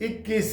21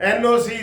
NOC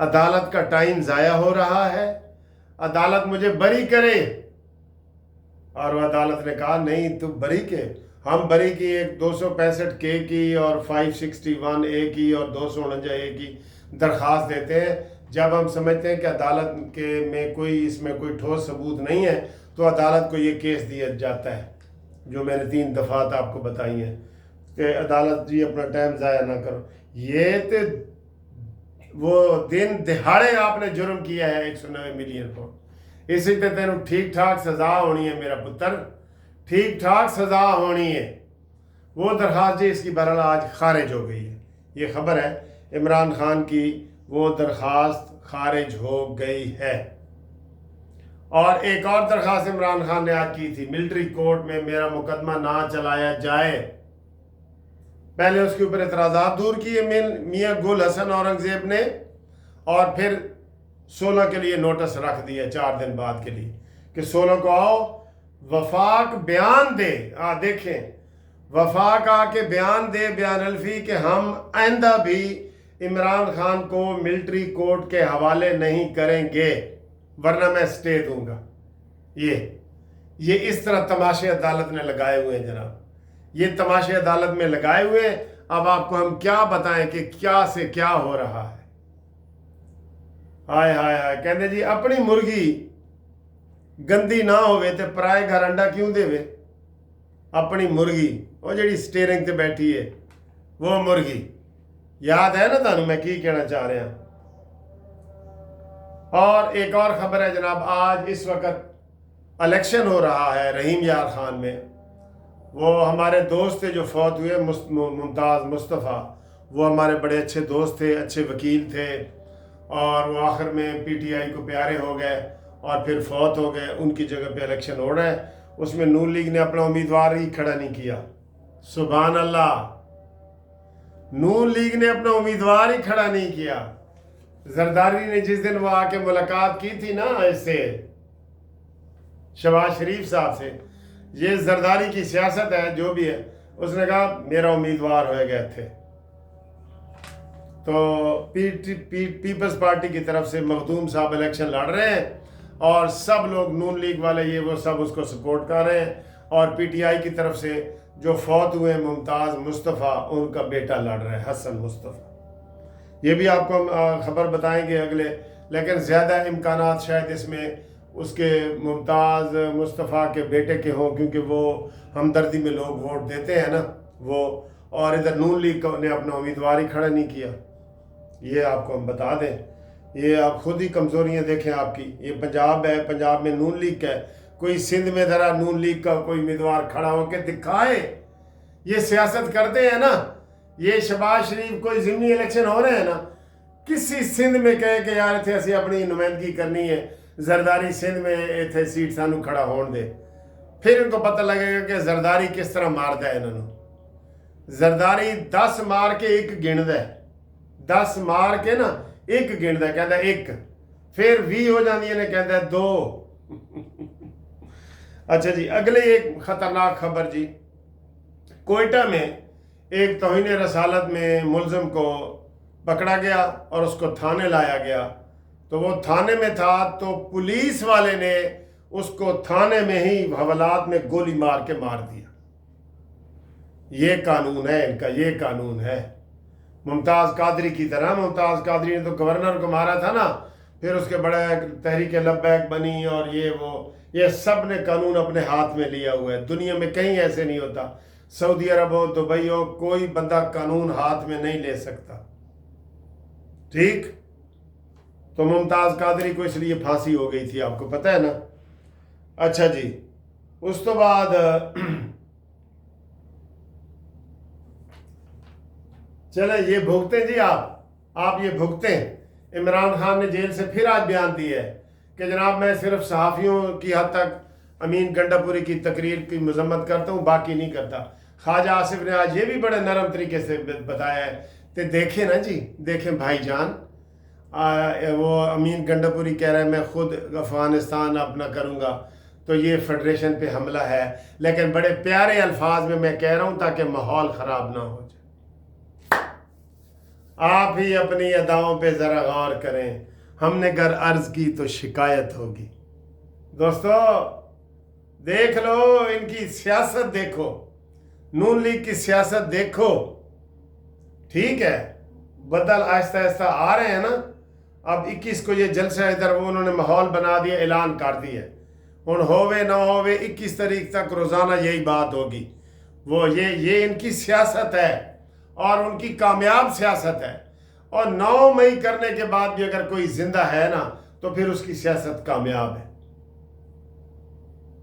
عدالت کا time ضائع ہو رہا ہے، عدالت مجھے بری کرے۔ اور وہ عدالت نے کہا نہیں تو بری کے، ہم بری کی ایک 265 کی اور 561 کی اور 249 کی درخواست دیتے ہیں۔ جب ہم سمجھتے ہیں کہ عدالت کے میں اس میں کوئی ٹھوس ثبوت نہیں ہے تو عدالت کو یہ کیس دیا جاتا ہے، جو میں نے 3 دفعات آپ کو بتائی ہیں کہ عدالت جی اپنا ٹائم ضائع نہ کرو۔ یہ تو وہ دن دہاڑے آپ نے جرم کیا ہے 190 ملین کو، اسی تے تینوں ٹھیک ٹھاک سزا ہونی ہے میرا پتر، ٹھیک ٹھاک سزا ہونی ہے۔ وہ درخواست جی اس کی بہرحال آج خارج ہو گئی ہے، یہ خبر ہے عمران خان کی وہ درخواست خارج ہو گئی ہے۔ اور ایک اور درخواست عمران خان نے آج کی تھی، ملٹری کورٹ میں میرا مقدمہ نہ چلایا جائے۔ پہلے اس کے اوپر اعتراضات دور کیے میاں گل حسن اورنگزیب نے، اور پھر 16 کے لیے نوٹس رکھ دیا 4 دن بعد کے لیے کہ 16 کو آؤ، وفاق بیان دے۔ دیکھیں وفاق آ کے بیان دے، بیان الفی کہ ہم آئندہ بھی عمران خان کو ملٹری کورٹ کے حوالے نہیں کریں گے ورنہ میں سٹے دوں گا۔ یہ اس طرح تماشے عدالت نے لگائے ہوئے ہیں جناب، یہ تماشے عدالت میں لگائے ہوئے ہیں۔ اب آپ کو ہم کیا بتائیں کہ کیا سے کیا ہو رہا ہے۔ ہائے ہائے ہائے، کہتے جی اپنی مرغی گندی نہ ہوئے تے پرائے گھر انڈا کیوں دے وے؟ اپنی مرغی، وہ جڑی سٹیرنگ تے بیٹھی ہے وہ مرغی، یاد ہے نا تانوں میں کی کہنا چاہ رہا ہوں۔ اور ایک اور خبر ہے جناب، آج اس وقت الیکشن ہو رہا ہے رحیم یار خان میں۔ وہ ہمارے دوست تھے جو فوت ہوئے، ممتاز مصطفیٰ، وہ ہمارے بڑے اچھے دوست تھے، اچھے وکیل تھے، اور وہ آخر میں پی ٹی آئی کو پیارے ہو گئے اور پھر فوت ہو گئے۔ ان کی جگہ پہ الیکشن ہو رہا ہے، اس میں نون لیگ نے اپنا امیدوار ہی کھڑا نہیں کیا۔ سبحان اللہ، نون لیگ نے اپنا امیدوار ہی کھڑا نہیں کیا۔ زرداری نے جس دن وہ آ کے ملاقات کی تھی نا اس سے، شہباز شریف صاحب سے، یہ زرداری کی سیاست ہے جو بھی ہے، اس نے کہا میرا امیدوار ہوئے گئے تھے۔ تو پیپلز پارٹی کی طرف سے مخدوم صاحب الیکشن لڑ رہے ہیں اور سب لوگ نون لیگ والے یہ وہ سب اس کو سپورٹ کر رہے ہیں، اور پی ٹی آئی کی طرف سے جو فوت ہوئے ممتاز مصطفیٰ، ان کا بیٹا لڑ رہا ہے حسن مصطفیٰ۔ یہ بھی آپ کو ہم خبر بتائیں گے اگلے، لیکن زیادہ امکانات شاید اس میں اس کے ممتاز مصطفیٰ کے بیٹے کے ہوں، کیونکہ وہ ہمدردی میں لوگ ووٹ دیتے ہیں نا وہ، اور ادھر نون لیگ نے اپنا امیدوار ہی کھڑا نہیں کیا۔ یہ آپ کو ہم بتا دیں، یہ آپ خود ہی کمزوریاں دیکھیں آپ کی۔ یہ پنجاب ہے، پنجاب میں نون لیگ کا ہے، کوئی سندھ میں ذرا نون لیگ کا کوئی امیدوار کھڑا ہو کے دکھائے۔ یہ سیاست کرتے ہیں نا، یہ شہباز شریف کوئی ضمنی الیکشن ہو رہے ہیں نا، کسی سندھ میں کہے کہ یار اتنے اسی اپنی نمائندگی کرنی ہے، زرداری سندھ میں اتنے سیٹ سانو کھڑا ہون دے، پھر ان کو پتہ لگے گا کہ زرداری کس طرح مارتا ہے انہوں نے۔ زرداری 10 مار کے ایک گندا ہے، 10 مار کے نا ایک گندا ہے، کہتا ہے ایک، پھر 20 ہو جاندی ہے، کہتا ہے 2۔ اچھا جی، اگلے ایک خطرناک خبر جی، کوئٹہ میں ایک توہین رسالت میں ملزم کو پکڑا گیا اور اس کو تھانے لایا گیا۔ تو وہ تھانے میں تھا تو پولیس والے نے اس کو تھانے میں ہی حوالات میں گولی مار کے مار دیا۔ یہ قانون ہے ان کا، یہ قانون ہے۔ ممتاز قادری کی طرح، ممتاز قادری نے تو گورنر کو مارا تھا نا، پھر اس کے بڑے تحریک لبیک بنی، اور یہ سب نے قانون اپنے ہاتھ میں لیا ہوا ہے۔ دنیا میں کہیں ایسے نہیں ہوتا، سعودی عرب ہو، دبئی ہو، کوئی بندہ قانون ہاتھ میں نہیں لے سکتا، ٹھیک؟ تو ممتاز قادری کو اس لیے پھانسی ہو گئی تھی، آپ کو پتہ ہے نا۔ اچھا جی، اس تو بعد چلیں یہ بھگتیں جی، آپ یہ بھگتیں۔ عمران خان نے جیل سے پھر آج بیان دیا ہے کہ جناب میں صرف صحافیوں کی حد تک امین گنڈا پوری کی تقریر کی مذمت کرتا ہوں، باقی نہیں کرتا۔ خواجہ آصف نے آج یہ بھی بڑے نرم طریقے سے بتایا ہے کہ دیکھیں نا جی، دیکھیں بھائی جان، وہ امین گنڈا پوری کہہ رہا ہے میں خود افغانستان اپنا کروں گا، تو یہ فیڈریشن پہ حملہ ہے، لیکن بڑے پیارے الفاظ میں کہہ رہا ہوں تاکہ ماحول خراب نہ ہو جائے۔ آپ ہی اپنی اداؤں پہ ذرا غور کریں، ہم نے گر عرض کی تو شکایت ہوگی۔ دوستو دیکھ لو ان کی سیاست، دیکھو نون لیگ کی سیاست دیکھو، ٹھیک ہے، بدل آہستہ آہستہ آ رہے ہیں نا۔ اب 21 کو یہ جلسہ ادھر وہ انہوں نے ماحول بنا دیا، اعلان کر دیا، ان ہووے نہ ہووے 21 تاریخ تک روزانہ یہی بات ہوگی۔ وہ یہ ان کی سیاست ہے اور ان کی کامیاب سیاست ہے، اور 9 مئی کرنے کے بعد بھی اگر کوئی زندہ ہے نا تو پھر اس کی سیاست کامیاب ہے۔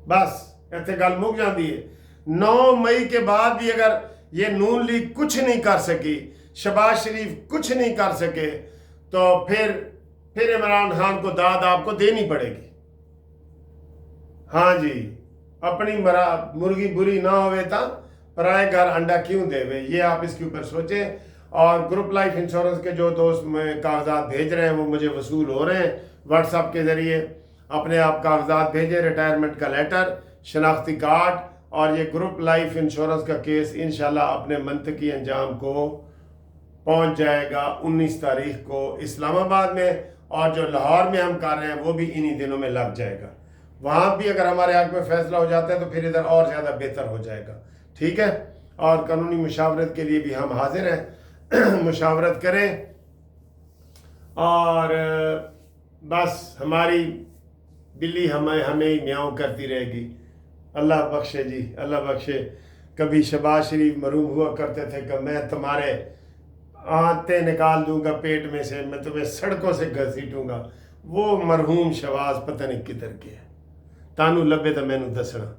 بس ایتھے گل مک جاندی ہے۔ 9 مئی کے بعد بھی اگر یہ نون لیگ کچھ نہیں کر سکی، شہباز شریف کچھ نہیں کر سکے، تو پھر عمران خان کو داد آپ کو دینی پڑے گی۔ ہاں جی، اپنی مرغی بری نہ ہوئے تا پرائے گھر انڈا کیوں دے وے، یہ آپ اس کے اوپر سوچیں۔ اور گروپ لائف انشورنس کے جو دوست میں کاغذات بھیج رہے ہیں وہ مجھے وصول ہو رہے ہیں واٹس ایپ کے ذریعے، اپنے آپ کاغذات بھیجیں، ریٹائرمنٹ کا لیٹر، شناختی کارڈ، اور یہ گروپ لائف انشورنس کا کیس انشاءاللہ اپنے منطقی انجام کو پہنچ جائے گا 19 تاریخ کو اسلام آباد میں، اور جو لاہور میں ہم کر رہے ہیں وہ بھی انہی دنوں میں لگ جائے گا۔ وہاں بھی اگر ہمارے حق میں فیصلہ ہو جاتا ہے تو پھر ادھر اور زیادہ بہتر ہو جائے گا، ٹھیک ہے۔ اور قانونی مشاورت کے لیے بھی ہم حاضر ہیں، مشاورت کریں، اور بس ہماری بلی ہمیں ہی میاؤں کرتی رہے گی۔ اللہ بخشے جی، اللہ بخشے۔ کبھی شہباز شریف مرحوم ہوا کرتے تھے کہ میں تمہارے آنتیں نکال دوں گا پیٹ میں سے، میں تمہیں سڑکوں سے گھسیٹوں گا۔ وہ مرحوم شہباز پتہ نہیں کدھر گیا، تانوں لبے تو میں نوں دسنا۔